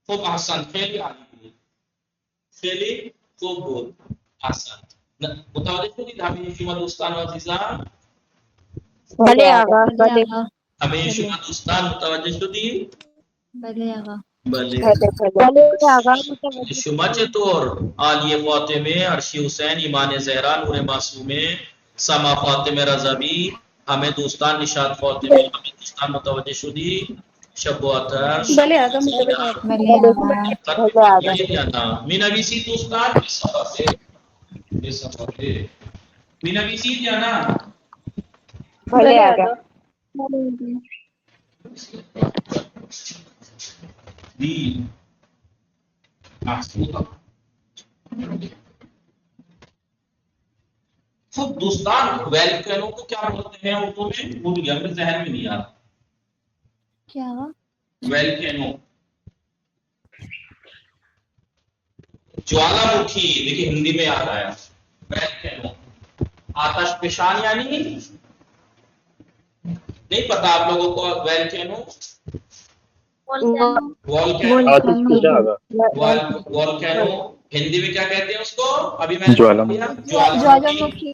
خوب احسن. خیلی عالی بود. خیلی خوب بود. احسن. متوجه شدید همه شما دوستان و عزیزان؟ بله آقا. بله آقا. همه شما دوستان متوجه شدید؟ بله آقا. بله. بله آقا متوجه شما چطور؟ عالیه فاطمه، عرشی حسین، ایمان زهرا، نور معصومه، سما فاطمه رضوی، همه دوستان، نشاط فاطمه، همه دوستان متوجه شدی؟ شب و آتش. بله آقا متوجه. بله آقا. بله آقا. می نویسید دوستان؟ به صفحه. می نویسید یا نه؟ بله آقا. دی محسوب. خب دوستان ویلکینو کو کیا بولتے ہیں اردو میں؟ بھول گیا میرے ذہن میں نہیں آ رہا. کیا آقا؟ ویلکینو جوالا مکھی. دیکھیے ہندی میں آ رہا ہے ویلکینو. آتش فشان یعنی نہیں پتا آپ لوگوں کو ویلکینو. والکینو ہندی میں کیا کہتے ہیں اس کو؟ ابھی میں جوالا مکھی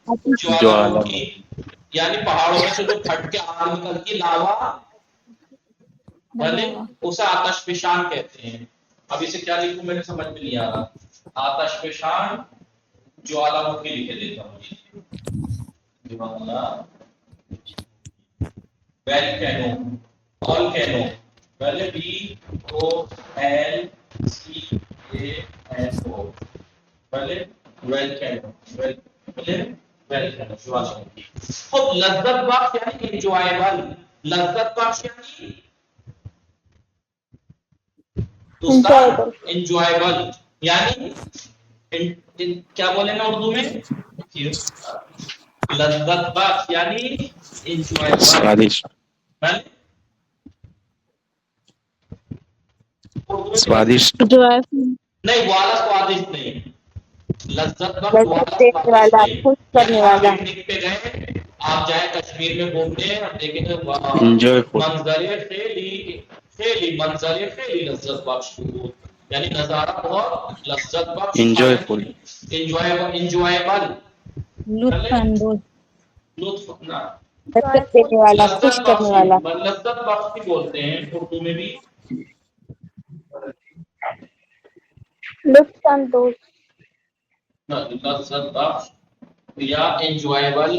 یعنی پہاڑوں میں سے جو پھٹ کے آگ نکلتی لاوا، بھلے اسے آتش فشان کہتے ہیں. اب اسے کیا لکھوں میرے سمجھ میں نہیں آ رہا. آتش فشان جوالا مکھی لکھ دیتا ہوں. ویلکینو والکینو پہلے بی او ایل سی اے این او پہلے ویلکینو پہلے ویلکینو جوالا مکھی. خب لذت بخش یعنی انجوائبل. لذت بخش یعنی دوستان انجوائبل یعنی کیا بولیں گے اردو میں؟ لذت بخش یعنی انجوائبل. سوادشٹ نہیں والا سوادشٹ نہیں. لذت بخش والا خوش کرنے والا. پکنک پہ گئے آپ جائیں کشمیر میں گھومنے اور دیکھیں منظر خیلی منظر خیلی لذت بخش یعنی نظارہ بہت لذت بخش انجوائبل لطف اندوز. لطف نہ لذت دینے والا خوش کرنے والا. لذت بخش بھی بولتے ہیں اردو میں بھی. لطف اندوز لذت بخش یا enjoyable.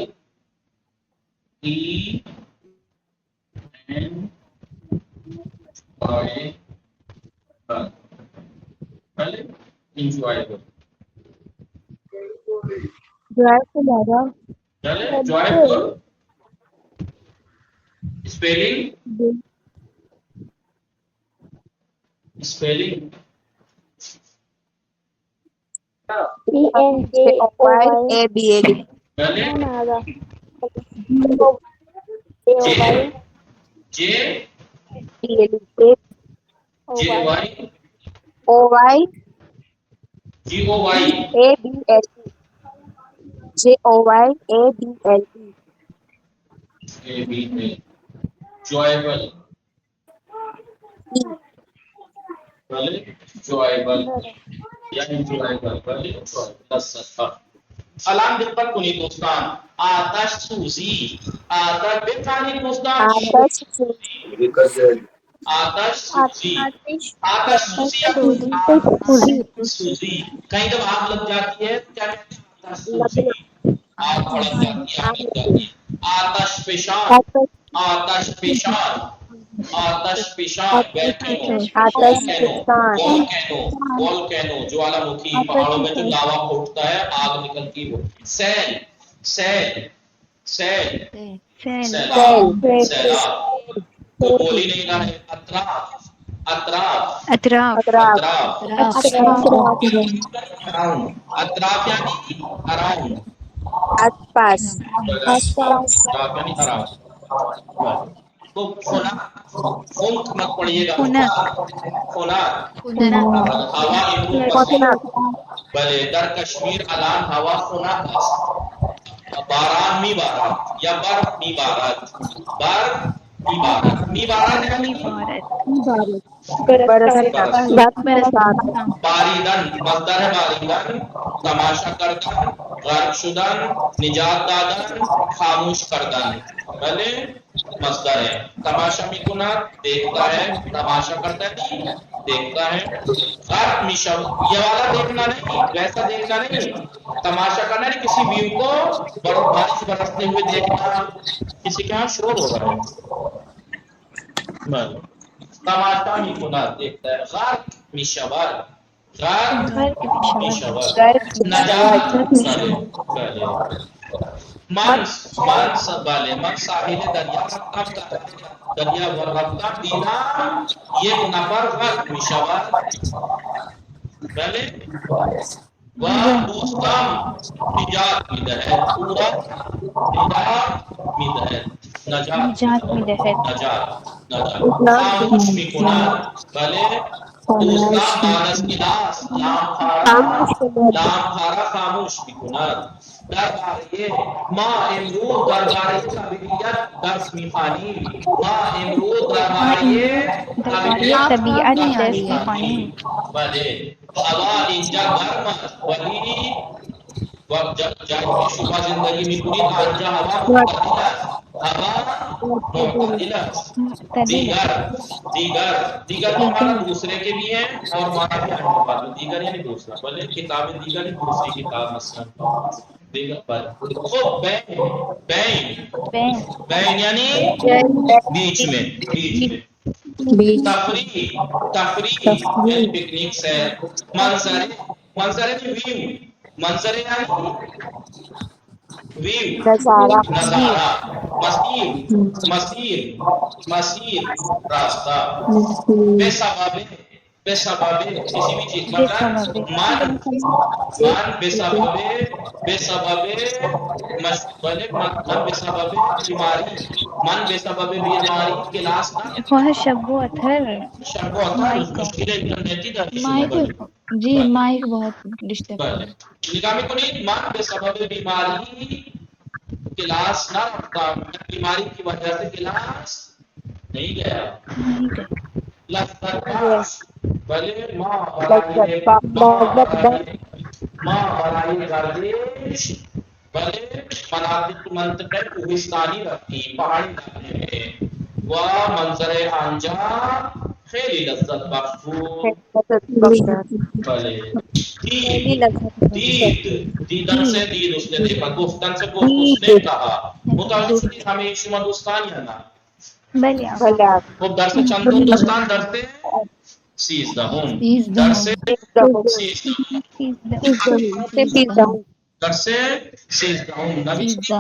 Enjoyable joyful spelling ENJOYABL. joyful joyful یا enjoyable. سلام دقت کنید دوستان. آتش سوزی. آتش بخوانید دوستان. آتش سوزی. آتش سوزی. کہیں جب آگ لگ جاتی ہے کیا کہتے ہیں؟ آتش سوزی. آگ لگ جاتی ہے. آتش فشان. آتش فشان. آتش فشان. والکینو جوالا مکھی پہاڑوں میں جو لاوا پھوٹتا ہے آگ نکلتی وہ. سیل سیلاب تو بولی نہیں رہا ہے. اطراف اطراف یعنی اراؤنڈ. آس پاس. یعنی اراؤنڈ. تو خنک مت پڑھیے گا. ہوا بلے در کشمیر الان ہوا خنک است. باران می بارد یا برف می بارد. برف می بارد. می بارد یعنی برسنا برسات باریدن مصدر ہے باریدن، تماشا کردن، غرق شدن، نجات دادن، خاموش کردن، بھلے مصدر ہے. تماشا میکنات دیکھتا ہے، تماشا کرتا ہے نہیں دیکھتا ہے. غرق میشو یہ والا دیکھنا نہیں، ویسا دیکھنا نہیں. تماشا کرنا نہیں، کسی ویو کو بارش برستے ہوئے دیکھنا. کسی کے ہاں شور ہو رہا ہے. بھلے تماشا میکنات دیکھتا ہے. غرق میشور، غرق گھر کے پیشہ میشور. گھر نجات بھلے بھلے. من بھلے من ساحل دریا رفتم، دریا ور رفتم دیدم یک نفر غرق میشود. بله و دوستم نجات میدهد، او را نجات میدهد. نجات نجات میں دہد. نجات نجات. خاموش میکند. بله دوستم بعد از کلاس لام پارا خاموش میکند. درباره ما امروز درباره طبیعت درس میخوانیم. ما امروز درباره درباره طبیعت درس میخوانیم. بله هوا اینجا گرم است ولی جایی که شما زندگی میکنید آنجا هوا معتدل است. هوا معتدل است. معتدل دیگر کا معنی دوسرے کے بھی ہیں اور معنی بھی آنے والا. دیگر یعنی دوسرا، بلے کتاب دیگر یعنی دوسری کتاب مثلا دیگر پر. خب بین یعنی بیچ میں تفریح یعنی پکنک سے. منظر یعنی ویو نظارہ نظارہ. مسیر راستہ. بے سبب کسی بھی چیز مطلب من بے سبب بیماری. من بے سبب بیماری کلاس نہ وہاں شب و اتھر شب و اتھر مشکل انٹرنیٹی در مائک. جی مائک بہت ڈسٹرب کر رہا ہے. نگامی کنید من بے سبب بیماری کلاس نہ رکھتا. بیماری کی وجہ سے کلاس نہیں گیا. لذت بلے ماں برائی گردش بلے منطقہ کوہستانی رکھتی پہاڑی علاقے میں. وہ منظر آنجا خیلی لذت بخش بلے. دیدن سے دید اس نے دیکھا، گفتن سے گفت اس نے کہا. متوجہ شدید ہمیں شما دوستان یا نا بلے آقا. خب درس چندون دوستان درس 13 درس 13 درس 13 نوشتی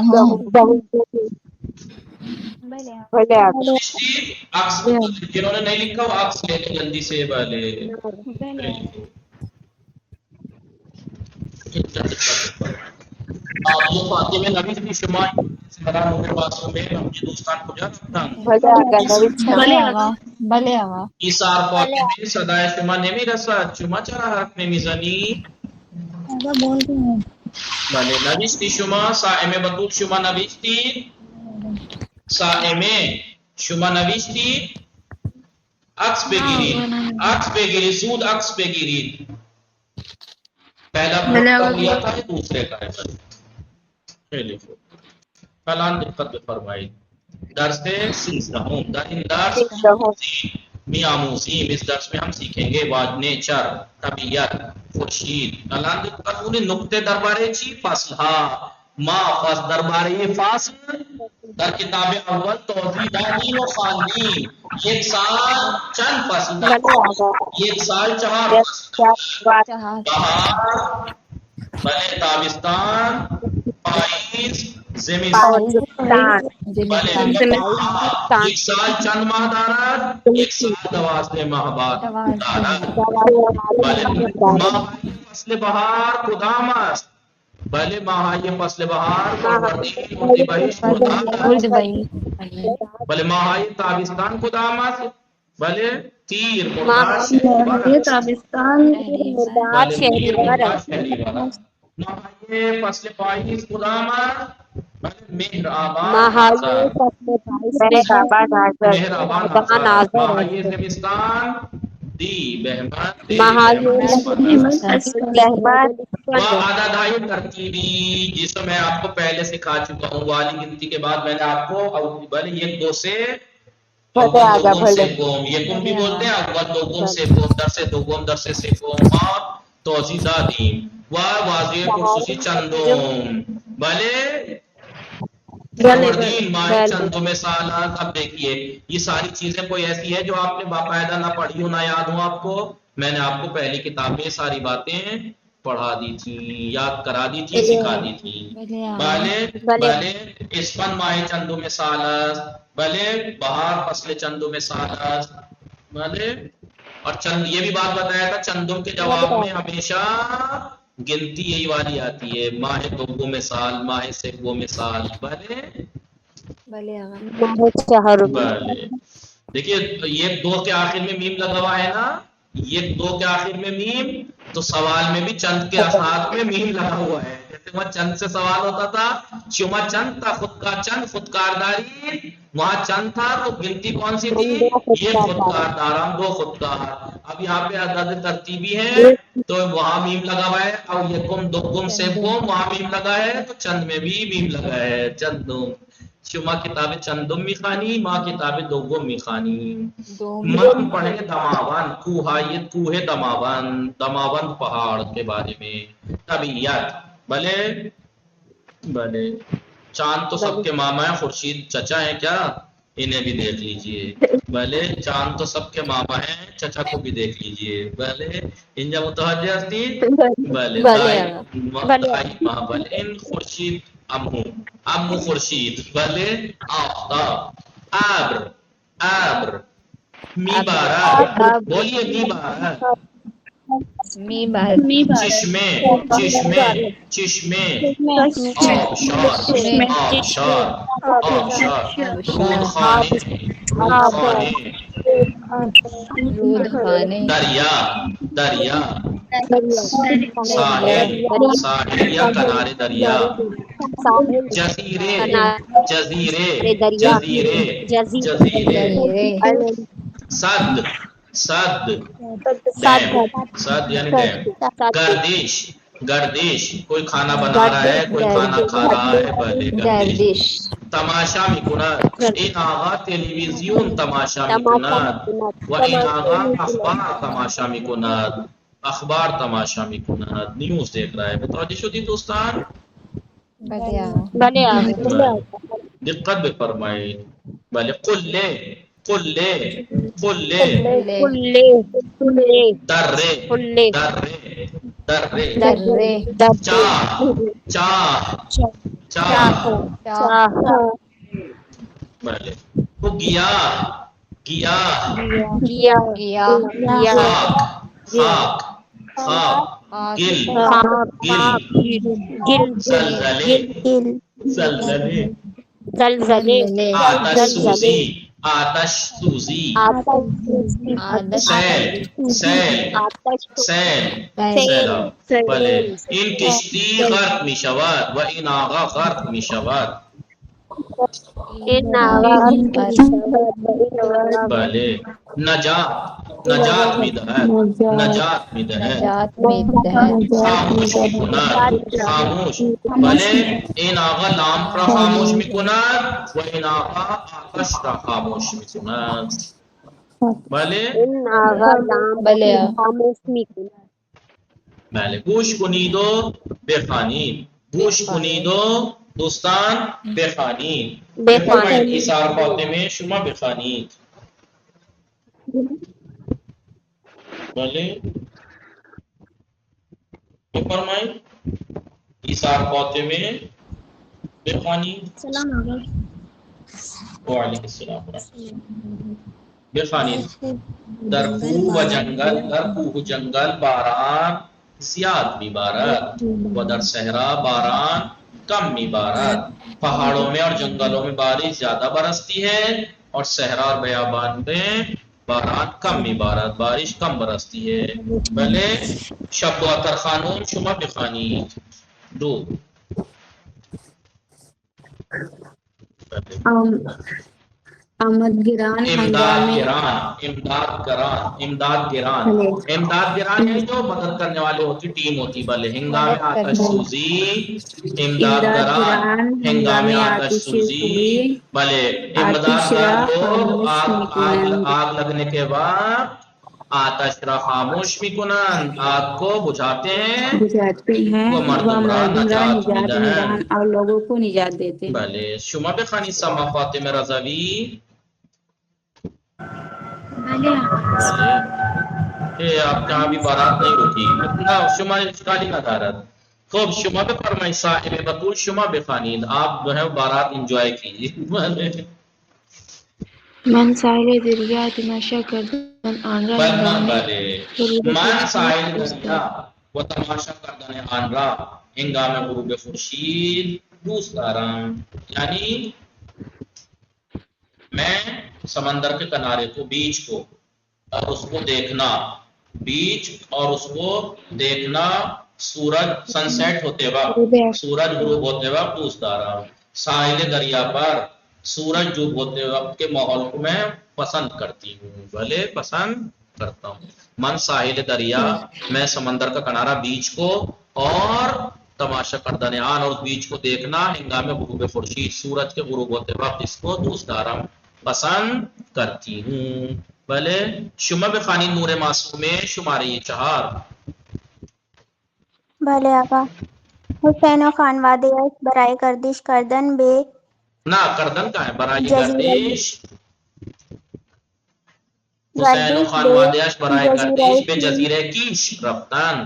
بلے آقا. نوشتی عکس جنہوں نے نہیں لکھا وہ عکس لے لیں جلدی سے. بلے بلے یہ فاطمہ نبی کی شما سلام ہونے پاسوں میں ہمیں دوستان کو جا رکھتا ہوں. بلے آقا. بلے آقا. ایسار فاطمه صدای شما نمی رسد، شما چرا حرف نمی زنی؟ بله نوشتی شما صائمه بطول شما نوشتی؟ صائمه شما نوشتی؟ عکس بگیرید زود عکس بگیرید. پہلا پروگرام لیا تھا یہ دوسرے کا ہے. خیلی خوب فلان دقت بفرمائید. درس 13 در این درس میاموزیم. اس درس میں ہم سیکھیں گے واج نیچر طبیعت خورشید. الان دقت نقطه درباره چی؟ فصل ها. ما فصل درباره فصل در کتاب اول توضیح دادیم و خواندیم. یک سال چند فصل داریم؟ یک سال 4 فصل. بهار بله تابستان پاییز زمستان. بله ایک سال چند ماہ دارد؟ ایک سال 12 ماہ بعد دارد. بله ماهای فصل بهار کدام است؟ بله ماهای فصل بهار فروردین اردیبهشت مرداد. بله ماهای تابستان کدام است؟ بله تیر مرداد تابستان بله تیر مرداد شهریور. ماهای فصل پاییز کدام است؟ مهربان محل آزاد فصل مهربان آزاد مهربان مهربان آزاد آزاد ماهای زمستان دی بهمن دی محل بهمن اسفند لہبان و عددهای ترتیبی جس کو میں آپ کو پہلے سکھا چکا ہوں والی گنتی کے بعد میں نے آپ کو بھلے ایک دو سے بھلے آگا بھلے سیکوم یکم بھی بولتے ہیں اول دوم سیکوم درس دوم درس سیکوم ما توزیزادیم و واضح خصوصی چندوم بھلے فروردین ماہ چندوں میں سالات. اب دیکھیے یہ ساری چیزیں کوئی ایسی ہے جو آپ نے باقاعدہ نہ پڑھی ہو نہ یاد ہو آپ کو. میں نے آپ کو پہلی کتاب میں ساری باتیں پڑھا دی تھی یاد کرا دی تھی سکھا دی تھی. بھلے اسفن ماہ چندوں میں سالس بھلے بہار فصل چندوں میں سالس بھلے اور چند یہ بھی بات بتایا تھا چندوں کے جواب میں ہمیشہ گنتی یہی والی آتی ہے ماہ دوگوں میں سال ماہ سیکھوں میں سال. بھلے دیکھیے یہ دو کے آخر میں میم لگا ہوا ہے نا یہ دو کے آخر میں میم تو سوال میں بھی چند کے ساتھ میں میم لگا ہوا ہے. جیسے وہاں چند سے سوال ہوتا تھا شما چند تھا خود کا چند خودکارداری وہاں چند تھا تو گنتی کون سی تھی یہ خودکاردار ہم دو خودکار. اب یہاں پہ عدد ترتیبی ہے تو وہاں میم لگا ہوا ہے اور یہ کم دو کم سے کم وہاں میم لگا ہے تو چند میں بھی میم لگا ہے چندم. شما کتاب چندم میخانی ماں کتاب دوگم میخانی. من پڑھیں گے دماوند کوہایت کوہ دماوند دماوند پہاڑ کے بارے میں. طبیعت بھلے بھلے چاند تو سب کے ماما ہیں خورشید چچا ہیں کیا انہیں بھی دیکھ لیجئے. بھلے چاند تو سب کے ماما ہیں چچا کو بھی دیکھ لیجئے. بھلے انجا متوجہ ہستی بھلے دائی ماں بھلے ان خورشید امو خورشید بھلے آفتاب ابر ابر می بارہ بولیے می بارہ چشمے چشمے چشمے آبشار آبشار آبشار رودخانے رودخانے دریا دریا ساحل ساحل یا کنارے دریا جزیرے جزیرے جزیرے جزیرے سد سد ڈیم سد یعنی ڈیم گردش گردش کوئی کھانا بنا رہا ہے کوئی کھانا کھا رہا ہے بھلے گردش. تماشا میکنند این آقا تلویزیون تماشا میکند و این آقا اخبار تماشا میکند اخبار تماشا میکند نیوز دیکھ رہا ہے. متوجہ شدید دوستان دقت بھی فرمائیں. بھلے قلے قلے قلے درے درے درے چاہ چاہ چاہ بھلے گیاہ گیاہ خاک خاک گل گل زلزلے زلزلے آتش سوزی آتش سوزی سیل سیل سیل سیلاب. بھلے این کشتی غرق می شود و این آقا غرق می شود. بھلے نجات نجات می دهد نجات می دهد. خاموش می کند خاموش بھلے این آقا لامپ را خاموش می کند و این آقا آتش را خاموش می کند. بھلے بله گوش کنید و بخوانید گوش کنید و دوستان بخوانید. بفرمایید ایثار فاطمه شما بخوانید. بله بفرمایید ایثار فاطمه بخوانید. سلام آقا. وعلیکم السلام بخوانید. در کوه و جنگل در کوه و جنگل باران زیاد میبارد و در صحرا باران کم میبارد. پہاڑوں میں اور جنگلوں میں بارش زیادہ برستی ہے اور صحرا اور بیابان میں باران کم میبارد بارش کم برستی ہے. بھلے شب و اطر خانون شما بخوانید. دو آمد گران امداد ہنگامے امداد گران ہے جو مدد کرنے والے ہوتی، ٹیم ہوتی، بھلے ہنگامے مدد آتش کرنے سوزی، امداد امداد گران گران ہنگامے ہنگامے آتش آتش سوزی، سوزی بھلے آتش امدادگار را لوگ خاموش میکنند آگ لگنے کے بعد آتش را خاموش میکنند، آگ کو بجھاتے ہیں، بجھاتے ہیں وہ مردم را مردم را نجات نجات میدہند. میدہند اور لوگوں کو نجات دیتے ہیں. بھلے شما بخانی سما فاطمه رضوی. بھلے بھلے آپ جہاں بھی بارات نہیں رکی اتنا شما اشکالی نہ دارد. خوب شما بفرمائی صاحب بطول شما بخانید، آپ جو ہے بارات انجوائے کیجیے. من ساحل دریا تماشا کردن آن را ہنگامے بھلے غروب من ساحل خورشید دوست دریا دارم. و تماشا کردن آن را ہنگام غروب خورشید دوست دارم، یعنی میں سمندر کے کنارے کو، بیچ کو اور اس کو دیکھنا، بیچ اور اس کو دیکھنا سورج سن سیٹ ہوتے وقت، غروب سورج غروب ہوتے وقت دوست دارم. ساحل دریا پر سورج ڈوب ہوتے وقت کے ماحول کو میں پسند کرتی ہوں، بھلے پسند کرتا ہوں. من ساحل دریا، میں سمندر کا کنارہ بیچ کو اور تماشا کردن آن اور اس بیچ کو دیکھنا ہنگام غروب خورشید، سورج کے غروب ہوتے وقت اس کو دوست دارم پسند کرتی ہوں. بھلے شما بخانی نور معصوم شمارے یہ 4. بھلے آقا. حسین و خانواده برای گردش کردن به نہ کردن کا ہے برائے جزیره گردش، حسین و گردش به خانوادهاش برائے جزیره گردش به کیش جزیره کیش رفتن.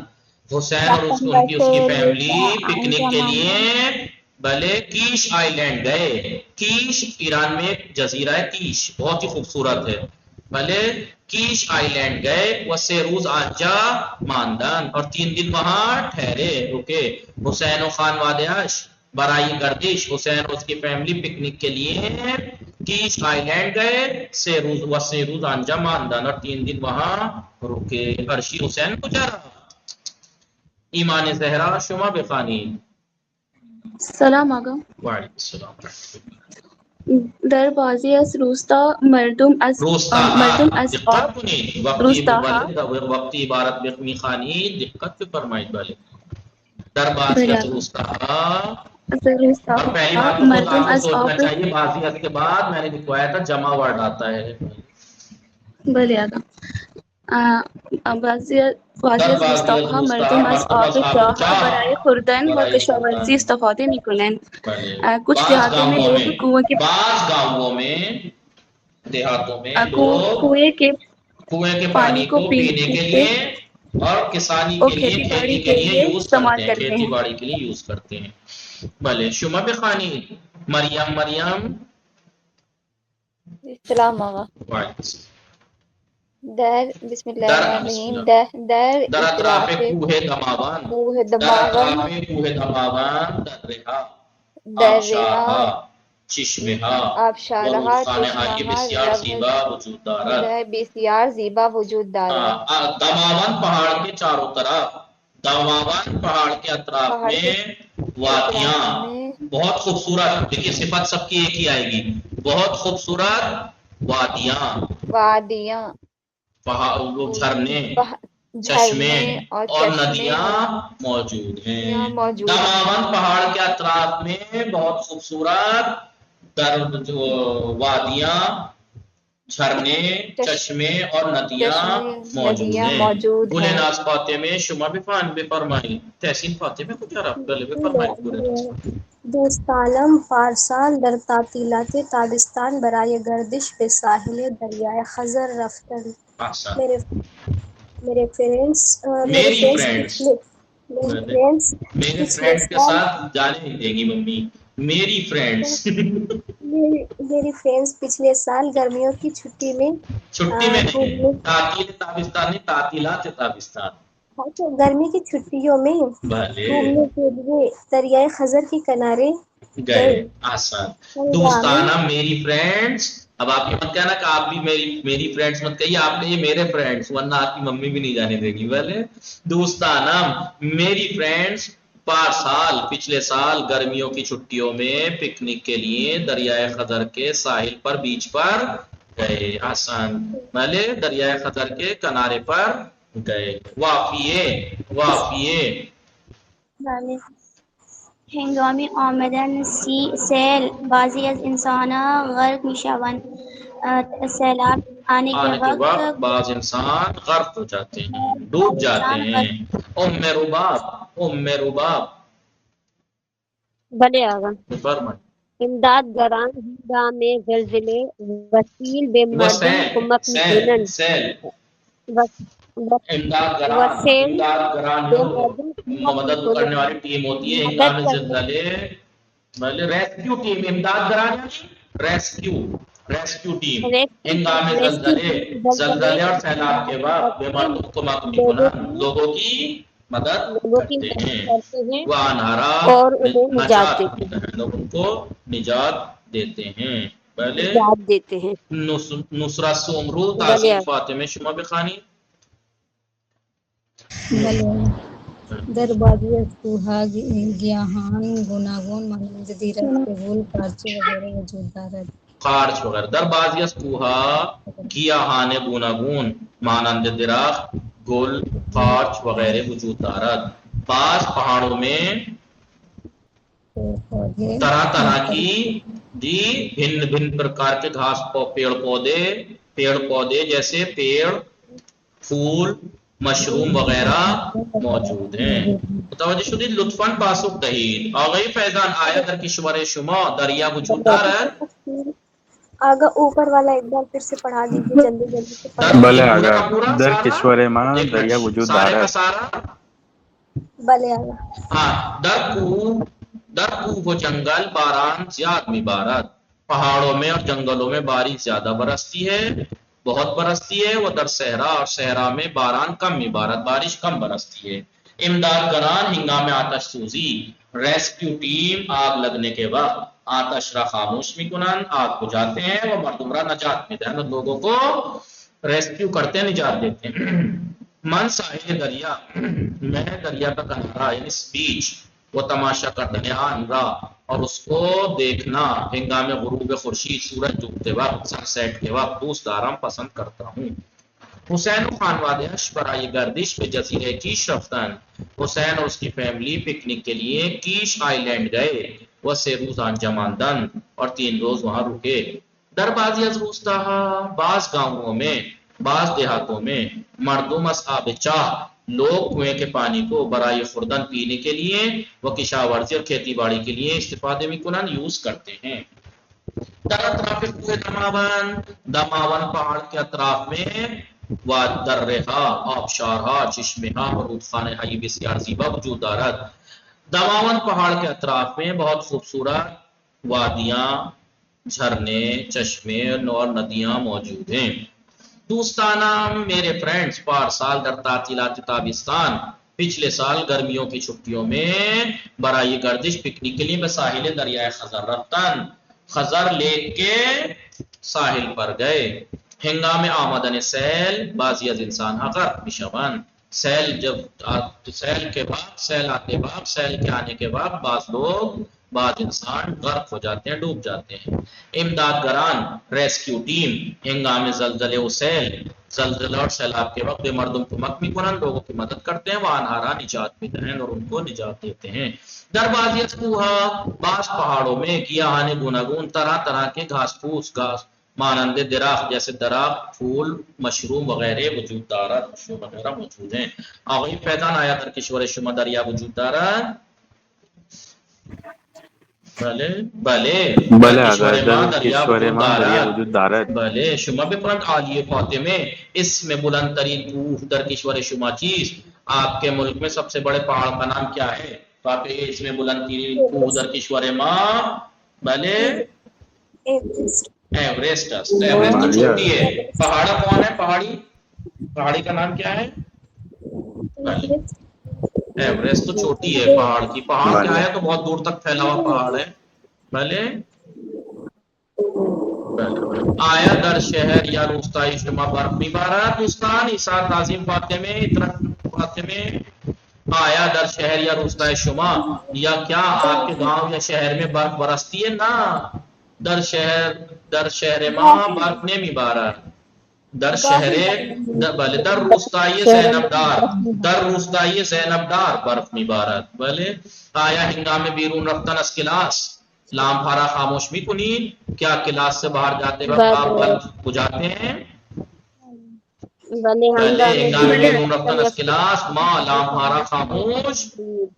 حسین اور رفتن و ان کی فیملی سیروزا پکنک کے انجام لیے آمدن. بھلے کیش آئی لینڈ گئے. کیش ایران میں ایک جزیرہ ہے، کیش بہت ہی خوبصورت ہے. بھلے کیش آئی لینڈ گئے، وہ سے روز آنجا ماندن اور 3 دن وہاں ٹھہرے رکے. حسین و خانوادهاش برائے گردش، حسین اور اس کی فیملی پکنک کے لیے کیش آئی لینڈ گئے، سے روز آنجا ماندن اور 3 دن وہاں رکے. عرشی حسین کو جا رہا ایمان زہرا شما بخانی. سلام آقا. وعلیکم السلام. در بازی از روستا مردم از دقت آب کنی وقتی روستاها وقتی عبارت بخمی خانی دقت پہ فرمائید. والے در بازی بھلے از آقا روستا، از اور پہلی روستاها بات تو خود آپ مردم کو از سوچنا آب چاہیے بازیت کے بعد میں نے لکھوایا تھا جمع ورڈ آتا ہے. بھلے آقا. بازی در از بازی از روستاها روستا مردم از مردم آب از آب چاه چاه برای خوردن و برای کشاورزی خوردن. استفاده میکنند. بھلے کچھ دیہاتوں میں لوگ دیہاتوں میں لوگ کنویں کے کنویں کے پانی کو پینے کے لیے اور کسانی اور کے لیے، کھیتی باڑی کھیتی کے کے لیے لیے یوز استعمال کرتے ہیں، کرتے کھیتی ہیں. باڑی کے لیے یوز کرتے ہیں. بھلے شما بخانی مریم. سلام آقا. وعلیکم السلام. بسم اللہ در الرحمن بسم الرحیم. اللہ. در در اطراف اطراف کوہ دماوند، کوہ در دماوند اطراف کوہ دماوند، در رہا در آبشارها، چشمها و آبشارها رودخانه های بسیار زیبا وجود دارد. بسیار زیبا وجود دارد. دماوند پہاڑ کے چاروں طرف، دماوند پہاڑ کے اطراف پہاڑ میں کے وادیاں اطراف میں بہت خوبصورت. دیکھیے صفت سب کی ایک ہی آئے گی، بہت خوبصورت وادیاں، وادیاں، جھرنے، چشمے جھرنے اور ندیاں موجود ہیں. موجود ہیں. دماوند پہاڑ کے اطراف میں بہت خوبصورت وادیاں، جھرنے، چشمے اور ندیاں چشمے موجود ندیاں ہیں. موجود بولے ہیں. ناز فاطمہ شما بھی فرمائی. تحسین فاطمہ کو کیا رفت گلے بھی فرمائی پورے ناز. دوستانم پارسال در تعطیلات تابستان برای گردش به ساحل دریای خزر رفتن. احسن. میرے فرینڈس میری فرینڈس میرے پچھلے فرینڈ کے سال ساتھ جانے نہیں دے گی ممی. میری فرینڈس میری فرینڈس پچھلے سال گرمیوں کی چھٹی میں چھٹی میں نہیں، گھومنے تعطیل تابستان نہیں، تعطیلات تابستان. گرمی کی چھٹیوں میں بھلے گھومنے کے لیے دریائے خزر کے کنارے گئے. آسان. ہنگامے دوستانہ میری فرینڈس. اب آپ یہ مت کہنا کہ آپ بھی میری فرینڈس مت کہیے، آپ کہیے میرے فرینڈس، ورنہ آپ کی ممی بھی نہیں جانے دے گی. بھلے دوستانہ میری فرینڈس پارسال پچھلے سال گرمیوں کی چھٹیوں میں پکنک کے لیے دریائے خزر کے ساحل پر بیچ پر گئے. آسان بھلے دریائے خزر کے کنارے پر گئے. وافیے هنگام آمدن سیل بعضی از انسان‌ها غرق می‌شوند. سیلاب آنے کے آنے کے وقت وقت بعض انسان غرق ہو جاتے ہیں، ڈوب جاتے ہیں. ام رباب بلے آگا فرمائیں. امداد گران ہنگام زلزلے وسیل بے مردم کمک میکنن سیل امداد وسیل گران بے مردم کمک مدد کرنے میکنن والی ٹیم ہوتی ہے مدد ہنگام کرنے زلزلے. ریسکیو ٹیم امداد گران ریسکیو ٹیم ہنگام زلزلے اور سیلاب کے وقت بے مردم کمک میکنن لوگوں کی مدد کرتے ہیں. وہ انہارا اور انہیں نجات دیتے ہیں. لوگ ان کو نجات دیتے ہیں. پہلے نجات دیتے ہیں. نصرت سومرو بلے تحصیل آگا فاطمه شما بخوانی. در بادی از کوهها گیاهان گوناگون مانند دیرک، گل، قارچی وغیرہ وجود دارد. قارچ وغیرہ در بعضی از کوہا گیاهان گوناگون مانند درخت گل قارچ وغیرہ وجود دارد. بعض پہاڑوں میں پیڑ پودے طرح طرح کی بھن بھن پرکار کے گھاس پیڑ پودے جیسے پیڑ پھول مشروم وغیرہ موجود ہیں. متوجہ شدید لطفاً پاسخ دهید. آقای فیضان آیا در کشور شما دریا وجود دارد؟ آگا اوپر والا ایک بار پھر سے پڑھا دیجیے جلدی جلدی سے پڑھا. بلے پورا آگا کا پورا در سارا؟ کشور ماں دیکھنا دریا وجود سارے کا دارد. سارا بلے آگا. ہاں. در کوہ و جنگل باران زیاد میبارد. پہاڑوں میں اور جنگلوں میں بارش زیادہ برستی ہے، بہت برستی ہے. وہ در صحرا اور صحرا میں باران کم میبارد، بارش کم برستی ہے. امداد گران ہنگام آتش سوزی ریسکیو ٹیم آگ لگنے کے وقت آتش را خاموش میکنن، آگ بجھاتے ہیں. وہ مردم را نجات میدن، لوگوں کو ریسکیو کرتے ہیں، نجات دیتے ہیں. من ساحل دریا میں دریا کا کنارہ یعنی بیچ وہ تماشا کرتے آن را اور اس کو دیکھنا ہنگام غروب خورشید سورج ڈوبتے وقت سن سیٹ کے وقت دوست دارم پسند کرتا ہوں. حسین و خانوادهش برای گردش به جزیره کیش رفتن. حسین اور اس کی فیملی پکنک کے لیے کیش آئی لینڈ گئے. وہ 3 روز آنجا ماندن اور 3 روز وہاں رکے. در بعضی از روستاها بعض گاؤں میں بعض دیہاتوں میں مردم از آب چاہ لوگ کنویں کے پانی کو برائے خوردن پینے کے لیے وہ کشاورزی اور کھیتی باڑی کے لیے استفادے میکنن یوز کرتے ہیں. در اطراف کوہ دماون پہاڑ کے اطراف میں درہا آبشارہا چشمہا اور رودخانہ ہائی بسیار زیبا وجود دارد. دماون پہاڑ کے اطراف میں بہت خوبصورت وادیاں جھرنے چشمے اور ندیاں موجود ہیں. دوستانہ میرے فرینڈز پارسال در تعطیلات تابستان پچھلے سال گرمیوں کی چھٹیوں میں برائے گردش پکنک کے لیے بساحل دریائے خزر رفتن. خزر لیک کے ساحل پر گئے. ہنگام آمدن سیل بعضی از انسان غرق میشوند. سیل کے آنے کے بعد بعض انسان غرق ہو جاتے ہیں، ڈوب جاتے ہیں. امداد گران ریسکیو ٹیم ہنگام زلزلے و زلزلہ اور سیلاب کے وقت مردم کو مک میکنن لوگوں کی مدد کرتے ہیں. وہ انہارا نجات میدہند اور ان کو نجات دیتے ہیں. در بعضی از کوہا بعض پہاڑوں میں گیاہان گوناگون طرح طرح کے گھاس پھوس مانند درخت جیسے درخت پھول مشروم وغیرہ وجود دارد وغیرہ موجود ہیں. آقای فیضان آیا در کشور شما دریا وجود دارد؟ بله بله آقا در کشور ما دریا وجود دارد. بله. شما بپرند عالی فاطمه اسم بلندترین کوه در کشور شما چیست؟ آپ کے ملک میں سب سے بڑے پہاڑ کا نام کیا ہے؟ فاطمه اسم بلندترین کوه در کشور ما بله ایورسٹ. ایورسٹ تو چھوٹی ہے. پہاڑا کون ہے؟ پہاڑی کا نام کیا ہے؟ ایورسٹ تو چھوٹی ہے پہاڑ کی. پہاڑ کیا ہے تو بہت دور تک پھیلا ہوا پہاڑ ہے. بھلے آیا در شہر یا روستائی شما برف میبارد. دوستان عیسیٰ تعظیم فاطمه آیا در شہر یا روستہ شما، یا کیا آپ کے گاؤں یا شہر میں برف برستی ہے؟ نا در شہر ما برف نمی بارد. در شہر بله در روستای زینب دار، در روستای زینب دار برف می بارد. بله آیا ہنگام بیرون رفتن از کلاس لام پھارا خاموش بھی کنید؟ کیا کلاس سے باہر جاتے وقت آپ بلب بجھاتے ہیں؟ بلے ہنگام بیرون رفتن از کلاس ما لام پھارا خاموش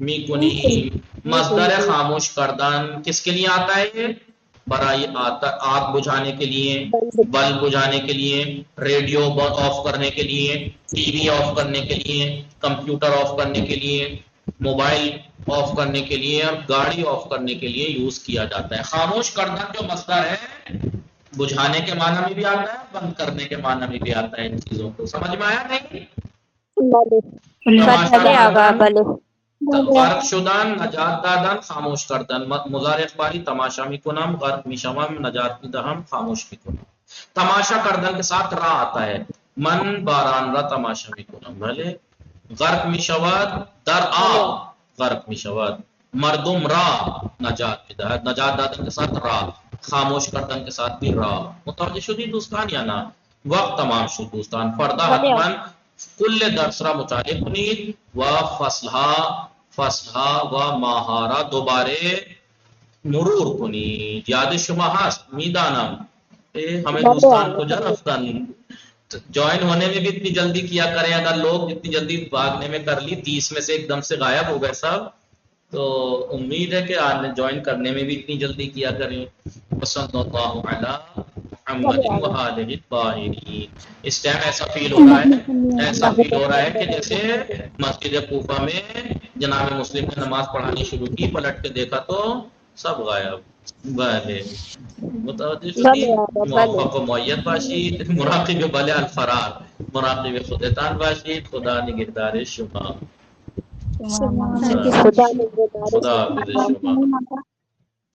می کنید. مصدر خاموش کردن کس کے لیے آتا ہے؟ یہ برائے آگ بجھانے کے لیے، بلب بجھانے کے لیے، ریڈیو آف کرنے کے لیے، ٹی وی آف کرنے کے لیے، کمپیوٹر آف کرنے کے لیے، موبائل آف کرنے کے لیے اور گاڑی آف کرنے کے لیے یوز کیا جاتا ہے. خاموش کرنا جو مصدر ہے بجھانے کے معنی میں بھی آتا ہے، بند کرنے کے معنی میں بھی آتا ہے. ان چیزوں کو سمجھ میں آیا نہیں؟ بلے غرق شدن، نجات دادن، خاموش کردن. مضارع اخباری تماشا میکنم، غرق میشوم، نجات میدهم، خاموش میکنم. تماشا کردن کے ساتھ را آتا ہے. من باران را تماشا میکنم. بھلے غرق میشود در آب غرق میشود. مردم را نجات میدهد، نجات دادن کے ساتھ را، خاموش کردن کے ساتھ بھی را. متوجہ شدید دوستان یا نا؟ وقت تمام شد دوستان. فردا حتما کل درس را مطالعه کنید و فصلها و ماهارا دوباره مرور کنید. یاد شما هست میدانم ہمیں دوستان کو رفتن جوائن ہونے میں بھی اتنی جلدی کیا کریں. اگر لوگ اتنی جلدی بھاگنے میں کر لی 30 میں سے ایک دم سے غائب ہو گئے سب، تو امید ہے کہ آج جوائن کرنے میں بھی اتنی جلدی کیا کریں. صلی اللہ علی محمد و آلہ الطاہرین. اس ٹائم ایسا فیل ہو رہا ہے کہ جیسے مسجد کوفہ میں جناب مسلم نے نماز پڑھانی شروع کی، پلٹ کے دیکھا تو سب غائب. بله متوجه شدید؟ موفق و مؤید باشید. مراقب بله الفرار، مراقب خودتان باشید. خدا نگهدار شما. خدا نگهدار خدا حافظ شما.